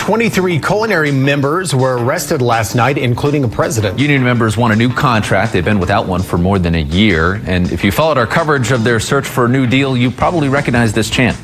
23 culinary members were arrested last night, including a president. Union members want a new contract. They've been without one for more than a year. And if you followed our coverage of their search for a new deal, you probably recognize this chant.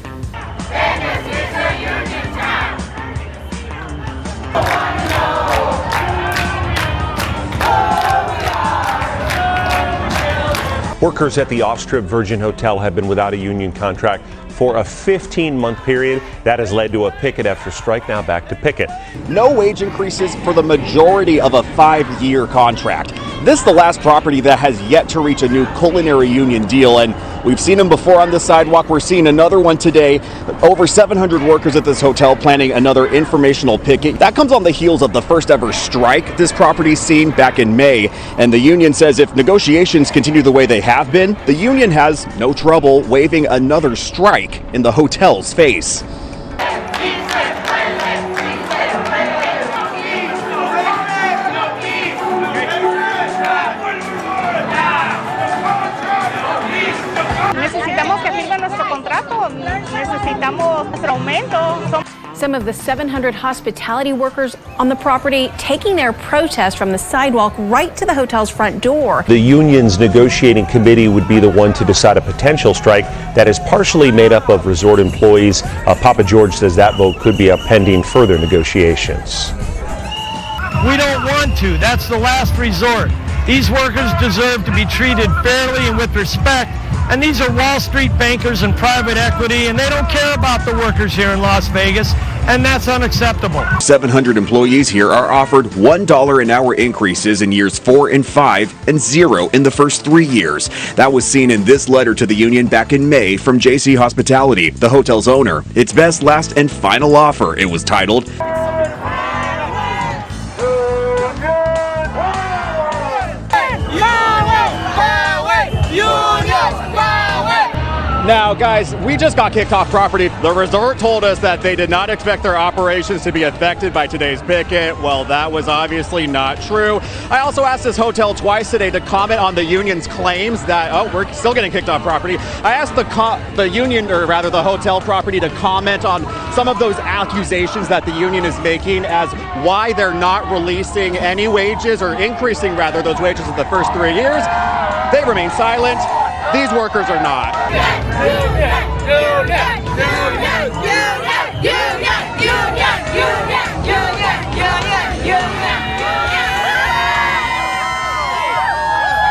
Workers at the off-strip Virgin Hotel have been without a union contract for a 15-month period. That has led to a picket after strike. Now back to picket. No wage increases for the majority of a 5-year contract. This is the last property that has yet to reach a new Culinary Union deal, and we've seen them before on the sidewalk. We're seeing another one today. Over 700 workers at this hotel planning another informational picket. That comes on the heels of the first ever strike this property's seen back in May. And the union says if negotiations continue the way they have been, the union has no trouble waiving another strike in the hotel's face. Some of the 700 hospitality workers on the property taking their protest from the sidewalk right to the hotel's front door. The union's negotiating committee would be the one to decide a potential strike that is partially made up of resort employees. Pappageorge says that vote could be up pending further negotiations. We don't want to. That's the last resort. These workers deserve to be treated fairly and with respect. And these are Wall Street bankers and private equity, and they don't care about the workers here in Las Vegas, and that's unacceptable. 700 employees here are offered $1 an hour increases in years 4 and 5 and 0 in the first 3 years. That was seen in this letter to the union back in May from JC Hospitality, the hotel's owner. Its best, last, and final offer, it was titled. Now, guys, we just got kicked off property. The resort told us that they did not expect their operations to be affected by today's picket. Well, that was obviously not true. I also asked this hotel twice today to comment on the union's claims that, oh, we're still getting kicked off property. I asked the union, or rather the hotel property, to comment on some of those accusations that the union is making as why they're not releasing any wages, or increasing rather those wages in the first 3 years. They remain silent. These workers are not.